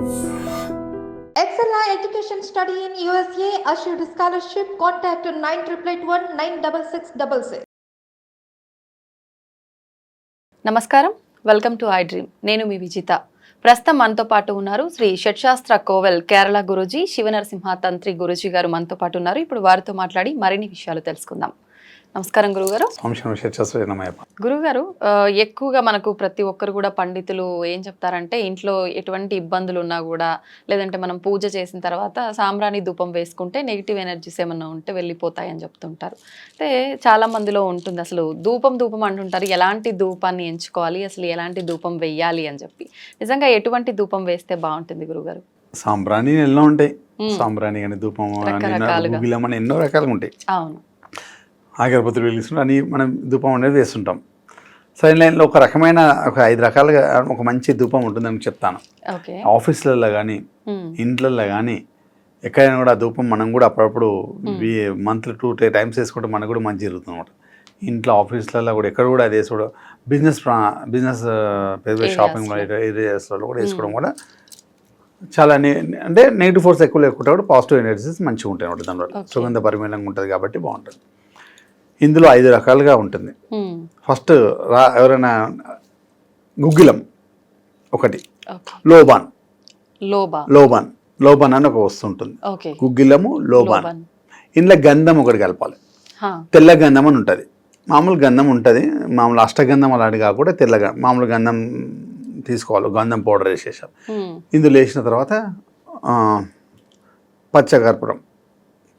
Excella Education Study in USA assured scholarship. Contact 9881 96666. నమస్కారం, welcome to I dream. నేను మీ విజిత. ప్రస్తుతం మనతో పాటు ఉన్నారు శ్రీ షట్శాస్త్ర కోవెల్ కేరళ గురూజీ శివనరసింహ తంత్రి గురూజీ గారు మనతో పాటు ఉన్నారు. ఇప్పుడు వారితో మాట్లాడి మరిన్ని విషయాలు తెలుసుకుందాం. నమస్కారం గురుగారు. గురుగారు, ఎక్కువగా మనకు ప్రతి ఒక్కరు కూడా పండితులు ఏం చెప్తారంటే, ఇంట్లో ఎటువంటి ఇబ్బందులు ఉన్నా కూడా, లేదంటే మనం పూజ చేసిన తర్వాత సాంబ్రాణి ధూపం వేసుకుంటే నెగిటివ్ ఎనర్జీస్ ఏమన్నా ఉంటే వెళ్ళిపోతాయని చెప్తుంటారు. అంటే చాలా మందిలో ఉంటుంది, అసలు ధూపం అంటుంటారు, ఎలాంటి ధూపాన్ని ఎంచుకోవాలి, అసలు ఎలాంటి ధూపం వెయ్యాలి అని చెప్పి. నిజంగా ఎటువంటి ధూపం వేస్తే బాగుంటుంది గురుగారు? సాంబ్రాణి ఎన్నో ఉంటాయి. సాంబ్రాణి కానీ ధూపం ఎన్నో రకాలుగా ఉంటాయి. అవును, అగరబత్తులు వెలిగిస్తుంటే అని మనం ధూపం అనేది వేస్తుంటాం. సైన్ లైన్లో ఒక రకమైన ఒక 5 రకాలుగా ఒక మంచి ధూపం ఉంటుందని చెప్తాను. ఆఫీసులలో కానీ ఇంట్లలో కానీ ఎక్కడైనా కూడా ధూపం మనం కూడా అప్పుడప్పుడు మంత్లీ 2-3 టైమ్స్ వేసుకుంటే మనకు కూడా మంచి జరుగుతుంది అన్నమాట. ఇంట్లో ఆఫీసులలో కూడా ఎక్కడ కూడా అది వేసుకోవడం, బిజినెస్ షాపింగ్ ఏరియాస్లలో కూడా వేసుకోవడం కూడా చాలా అంటే నెగిటివ్ ఫోర్స్ ఎక్కువ లేకుండా కూడా పాజిటివ్ ఎనర్జీస్ మంచిగా ఉంటాయి అన్నమాట. దానివల్ల సుగంధ పరిమళంగా ఉంటుంది కాబట్టి బాగుంటుంది. ఇందులో 5 రకాలుగా ఉంటుంది. ఫస్ట్ ఎవరైనా గుగ్గిలం ఒకటి, లోబాన్ అని ఒక వస్తుంటుంది. గుగ్గిలము, లోబాన్. ఇందులో గంధం ఒకటి కలపాలి. తెల్ల గంధం అని ఉంటుంది. మామూలు గంధం ఉంటుంది, మామూలు అష్టగంధం అలాంటి కాకుండా తెల్లగా మామూలు గంధం తీసుకోవాలి. గంధం పౌడర్ వేసేసాం. ఇందులో వేసిన తర్వాత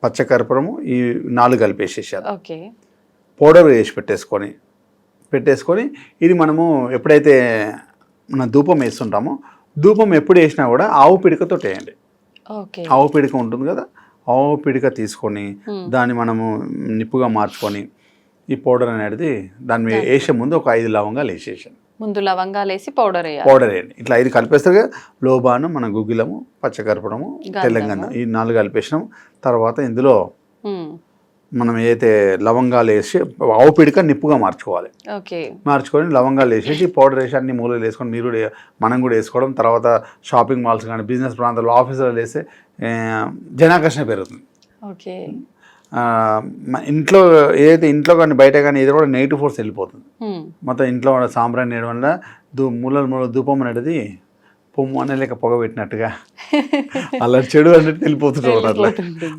పచ్చకర్పూరము ఈ 4 కలిపేసేసారు. పౌడర్ వేసి పెట్టేసుకొని ఇది మనము ఎప్పుడైతే మన ధూపం వేస్తుంటామో, ధూపం ఎప్పుడు వేసినా కూడా ఆవు పిడికతో వేయండి. ఆవు పిడిక ఉంటుంది కదా, ఆవు పిడిక తీసుకొని దాన్ని మనము నిప్పుగా మార్చుకొని ఈ పౌడర్ అనేది దాని మీద వేసే ముందు ఒక 5 లవంగాలు వేసేసాను. ముందు లవంగాలు వేసి పౌడర్ వేయండి. ఇట్లా 5 కలిపేస్తారు కదా. లోబాను, మన గుగ్గిలము, పచ్చకర్పూరము, తెలంగాణ ఈ 4 కలిపేసినాం. తర్వాత ఇందులో మనం ఏదైతే లవంగాలు వేసి ఆవు పిడిక నిప్పుగా మార్చుకొని లవంగాలు వేసేసి పౌడర్ వేసి అన్ని మూలలు వేసుకొని మీరు మనం కూడా వేసుకోవడం. తర్వాత షాపింగ్ మాల్స్ కానీ బిజినెస్ ప్రాంతాల్లో ఆఫీసులో వేస్తే జనాకర్షణ పెరుగుతుంది. ఇంట్లో ఏదైతే ఇంట్లో కానీ బయట కానీ ఏదో కూడా నెగిటివ్ ఫోర్స్ వెళ్ళిపోతుంది. మొత్తం ఇంట్లో సాంబ్రాణి వేయడం వల్ల మూల ధూపం అనేది పొమ్ము అనే లేక పొగ పెట్టినట్టుగా అలా చెడు అన్నట్టు వెళ్ళిపోతుంటారు. అట్లా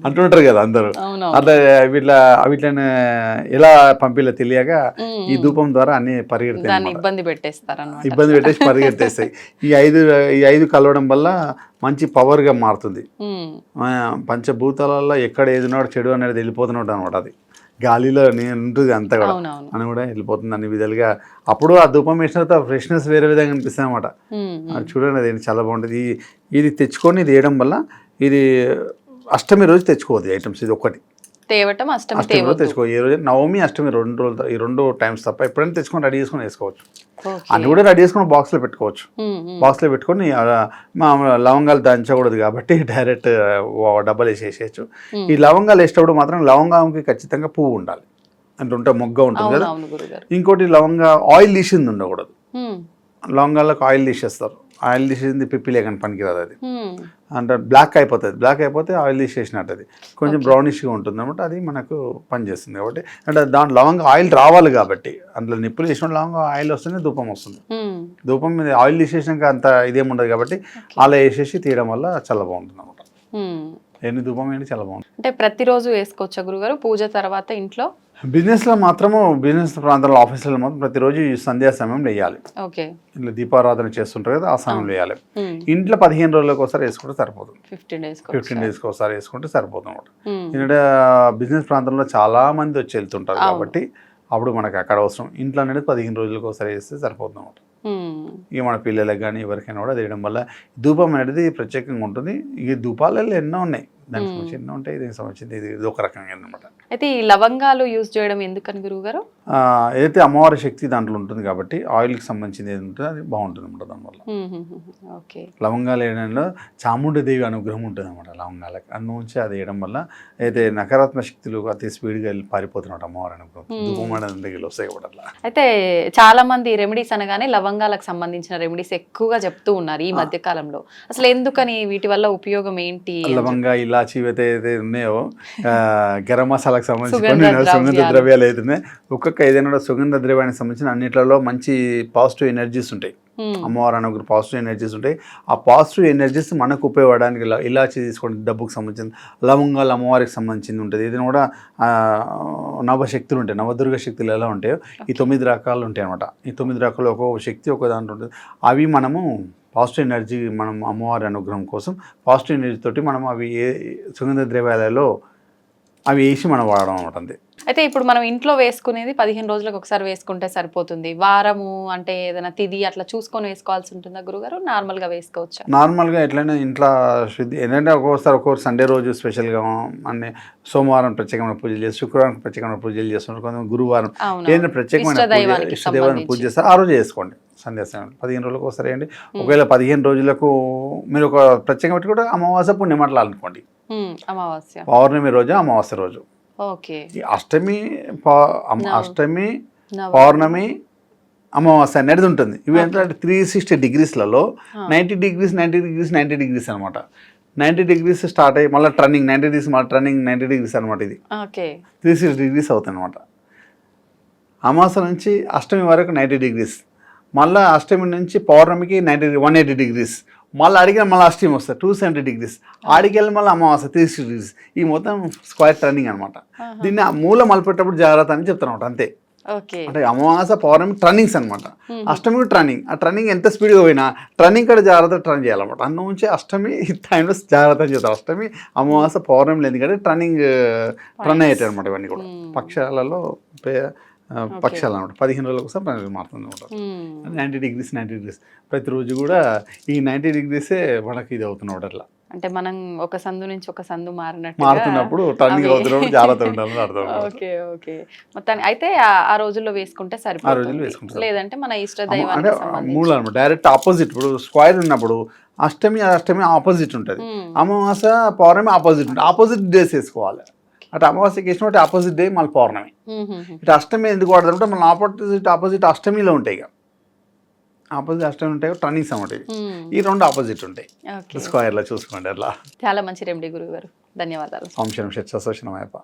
అంటుంటారు కదా అందరూ. అట్లా వీటిని ఎలా పంపిలా తెలియక ఈ ధూపం ద్వారా అన్ని పరిగెడతాయి, ఇబ్బంది పెట్టేసి పరిగెత్తేస్తాయి. ఈ 5 కలవడం వల్ల మంచి పవర్గా మారుతుంది. పంచభూతాలలో ఎక్కడ ఏది ఉన్నాడో చెడు అనేది వెళ్ళిపోతున్నాడు అనమాట. అది గాలిలో నేను ఉంటుంది అంతా కూడా అని కూడా వెళ్ళిపోతుంది అన్ని విధాలుగా. అప్పుడు ఆ ధూపం వేసిన తర్వాత ఫ్రెష్నెస్ వేరే విధంగా అనిపిస్తుంది అనమాట. అది చూడండి, అది చాలా బాగుంటుంది. ఇది తెచ్చుకొని ఇది వేయడం వల్ల ఇది అష్టమి రోజు తెచ్చుకోవద్దు ఐటమ్స్. ఇది ఒకటి అష్టమి రోజు తెచ్చుకో. ఏ రోజు నవమి, అష్టమి 2 రోజులు, ఈ 2 టైమ్స్ తప్ప ఎప్పుడైనా తెచ్చుకొని రెడీ చేసుకొని వేసుకోవచ్చు. అన్ని కూడా రెడీ చేసుకొని బాక్స్లో పెట్టుకోవచ్చు. బాక్స్లో పెట్టుకొని మా లవంగాలు దంచకూడదు కాబట్టి డైరెక్ట్ డబ్బాలు వేసేసేయచ్చు. ఈ లవంగాలు వేసేటప్పుడు మాత్రం లవంగాకి ఖచ్చితంగా పువ్వు ఉండాలి, అంటే ఉంటే మొగ్గ ఉంటుంది కదా. ఇంకోటి లవంగా ఆయిల్ తీసింది ఉండకూడదు. లవంగాలకు ఆయిల్ తీసేస్తారు. ఆయిల్ తీసేసింది పిప్పిలే కానీ పనికిరాదు. అది అంటే బ్లాక్ అయిపోతే ఆయిల్ తీసేసినట్టు అది కొంచెం బ్రౌనిష్గా ఉంటుంది అనమాట. అది మనకు పనిచేస్తుంది కాబట్టి, అంటే దాంట్లో లవంగా ఆయిల్ రావాలి కాబట్టి, అందులో నిప్పులు వేసిన లవంగా ఆయిల్ వస్తేనే ధూపం వస్తుంది. ధూపం మీద ఆయిల్ తీసేసినాక అంత ఇదేం ఉండదు కాబట్టి అలా వేసేసి తీయడం వల్ల చాలా బాగుంటుంది అనమాట. ఎన్ని ధూపం ఏంటి చాలా బాగుంటుంది. అంటే ప్రతిరోజు వేసుకోవచ్చా గురుగారు పూజ తర్వాత ఇంట్లో? బిజినెస్లో మాత్రము, బిజినెస్ ప్రాంతాల్లో ఆఫీసులలో మాత్రం ప్రతిరోజు సంధ్యా సమయంలో వేయాలి. ఇట్లా దీపారాధన చేస్తుంటారు కదా, ఆ సమయంలో వేయాలి. ఇంట్లో 15 రోజులకు ఒకసారి వేసుకుంటే సరిపోతుంది. 15 డేస్కి ఒకసారి వేసుకుంటే సరిపోతుంది అనమాట. ఎందుకంటే బిజినెస్ ప్రాంతంలో చాలా మంది వచ్చి వెళ్తుంటారు కాబట్టి అప్పుడు మనకు అక్కడ అవసరం. ఇంట్లో అనేది 15 రోజులకు ఒకసారి వేస్తే సరిపోతుంది అనమాట. ఇక మన పిల్లలకు కానీ ఎవరికైనా కూడా వేయడం వల్ల ధూపం అనేది ప్రత్యేకంగా ఉంటుంది. ఈ ధూపాలలో ఎన్నో ఉన్నాయి, దానికి ఎన్నో ఉంటాయి. దీనికి సంబంధించింది ఇది ఒక రకంగా అనమాట. అయితే ఈ లవంగాలు యూజ్ చేయడం ఎందుకని గురువు గారు? ఏదైతే అమ్మవారి శక్తి దాంట్లో ఉంటుంది కాబట్టి ఆయిల్కి సంబంధించింది ఏది ఉంటుందో అది బాగుంటుంది అనమాట దానివల్ల. ఓకే. లవంగాలు వేయడంలో చాముండదేవి అనుగ్రహం ఉంటుంది అనమాట లవంగాలకు. అందులోంచి అది వేయడం వల్ల అయితే నకారాత్మక శక్తులు అతి స్పీడ్గా వెళ్ళి పారిపోతున్నమాట అమ్మవారి అనుగ్రహం. ధూపం అనేది వస్తాయి కాబట్టి అట్లా. అయితే చాలా మంది రెమెడీస్ అనగానే లవంగాలకు సంబంధించిన రెమెడీస్ ఎక్కువగా చెప్తూ ఉన్నారు ఈ మధ్య కాలంలో. అసలు ఎందుకని, వీటి వల్ల ఉపయోగం ఏంటి? లవంగా, ఇలాచి ఏదైతే ఉన్నాయో, గరం మసాలాకు సంబంధించి కొన్ని సుగంధ ద్రవ్యాలు అవుతున్నాయి. ఒక్కొక్క ఏదైనా సుగంధ ద్రవ్యానికి సంబంధించిన అన్నిట్లలో మంచి పాజిటివ్ ఎనర్జీస్ ఉంటాయి. అమ్మవారు అనుగ్రహం పాజిటివ్ ఎనర్జీస్ ఉంటాయి. ఆ పాజిటివ్ ఎనర్జీస్ మనకు ఉపయోగపడడానికి ఇలాచి తీసుకోండి, డబ్బుకు సంబంధించింది. లవంగాలు అమ్మవారికి సంబంధించింది ఉంటుంది. ఏదైనా కూడా నవశక్తులు ఉంటాయి. నవదుర్గ శక్తులు ఎలా ఉంటాయో ఈ 9 రకాలు ఉంటాయి అనమాట. ఈ 9 రకాలు ఒక్కొక్క శక్తి ఒక దాంట్లో ఉంటుంది. అవి మనము పాజిటివ్ ఎనర్జీ, మనం అమ్మవారి అనుగ్రహం కోసం పాజిటివ్ ఎనర్జీ తోటి మనం అవి సుగంధ ద్రవ్యాలలో అవి వేసి మనం వాడడం అనమాట. అంతే. అయితే ఇప్పుడు మనం ఇంట్లో వేసుకునేది 15 రోజులకు ఒకసారి వేసుకుంటే సరిపోతుంది. వారము అంటే ఏదైనా తిది అట్లా చూసుకొని వేసుకోవాల్సి ఉంటుందా గురుగారు? నార్మల్గా వేసుకోవచ్చా? నార్మల్గా ఎట్లయినా ఇంట్లో శుద్ధి ఏంటంటే ఒక్కొక్కసారి సండే రోజు స్పెషల్గా అన్ని సోమవారం ప్రత్యేకమైన పూజలు చేస్తారు, శుక్రవారం ప్రత్యేకమైన పూజలు చేస్తున్నారు, కొంతమంది గురువారం ఏదైనా ప్రత్యేకమైన ఇష్టదైవాన్ని పూజ చేస్తారు. ఆ రోజు చేసుకోండి. సందేశం 15 రోజులకు ఒకసారి వేయండి. ఒకవేళ 15 రోజులకు మీరు ఒక ప్రత్యేకం పెట్టి కూడా అమావాస్య పుణ్యమట్లా అనుకోండి. అమావాస్య పౌర్ణమి రోజు, అమావాస్య రోజు. ఓకే. అష్టమి, పౌర్ణమి, అమావాస్య అనేది ఉంటుంది. ఇవి ఎంత 360 డిగ్రీస్లలో 90 డిగ్రీస్ 90 డిగ్రీస్ 90 డిగ్రీస్ అనమాట. 90 డిగ్రీస్ స్టార్ట్ అయ్యి మళ్ళీ టర్నింగ్ 90 డిగ్రీస్, మళ్ళీ టర్నింగ్ 90 డిగ్రీస్ అనమాట. ఇది 360 డిగ్రీస్ అవుతుంది అనమాట. అమావాస్య నుంచి అష్టమి వరకు 90 డిగ్రీస్, మళ్ళీ అష్టమి నుంచి పౌర్ణమికి 180 డిగ్రీస్, మళ్ళీ అడిగిన మళ్ళీ అష్టమి వస్తుంది 270 డిగ్రీస్, ఆడికెళ్ళి మళ్ళీ అమావాస్య 360 డిగ్రీస్. ఈ మొత్తం స్క్వేర్ టర్నింగ్ అనమాట. దీన్ని మూల మలిపేటప్పుడు జాగ్రత్త అని చెప్తాను అనమాట. అంతే. అంటే అమావాస్య, పౌర్ణమి టర్నింగ్స్ అనమాట. అష్టమి టర్నింగ్, ఆ టర్నింగ్ ఎంత స్పీడ్గా పోయినా టర్నింగ్ కూడా జాగ్రత్త టర్న్ చేయాలన్నమాట. అన్న నుంచి అష్టమి టైంలో జాగ్రత్త అని చెప్తారు. అష్టమి, అమావాస్య, పౌర్ణమి ఎందుకంటే టర్నింగ్ టర్న్ అయ్యేటాయి అనమాట. ఇవన్నీ కూడా పక్షాలలో పక్షాలు అనమాట. 15 రోజులకు ఒకసారి మారుతుంది అనమాట. 90 డిగ్రీస్ 90 డిగ్రీస్ ప్రతిరోజు కూడా ఈ 90 డిగ్రీసే మనకి ఇది అవుతున్నమాట. అట్లా అంటే మనం ఒక సందు నుంచి ఒక సందు మారుతున్నప్పుడు టర్నింగ్ అవుతున్నప్పుడు జాగ్రత్త ఉండాలని అర్థం. ఓకే. ఓకే. మొత్తాన్ని అయితే ఆ రోజుల్లో వేసుకుంటే సరిపోతుంది. లేదంటే మన ఇష్ట దైవానికి సంబంధించి మూల అనమాట. Direct opposite. ఇప్పుడు స్క్వేర్ ఉన్నప్పుడు అష్టమి ఆపోజిట్ ఉంటుంది, అమావాస్య పౌర్ణమి ఆపోజిట్ ఉంటుంది. ఆపోజిట్ డేస్ వేసుకోవాలి. అటు అమావాస్యకి వేసినట్టు ఆపోజిట్ డే మళ్ళీ పౌర్ణమి. ఇటు అష్టమి ఎందుకు వాడతారంటే మళ్ళీ ఆపోజిట్ అష్టమిలో ఉంటాయి. ఆపోజిట్ అష్టమి ఉంటాయి, టర్నింగ్స్ అన్నమాట. ఈ రెండు ఆపోజిట్ ఉంటాయి స్క్వేర్లో చూసుకోండి. అట్లా చాలా మంచి రెమెడీ గురువు గారు. ధన్యవాదాలు. ఓం శం షట్సోషనమయ్యప్ప.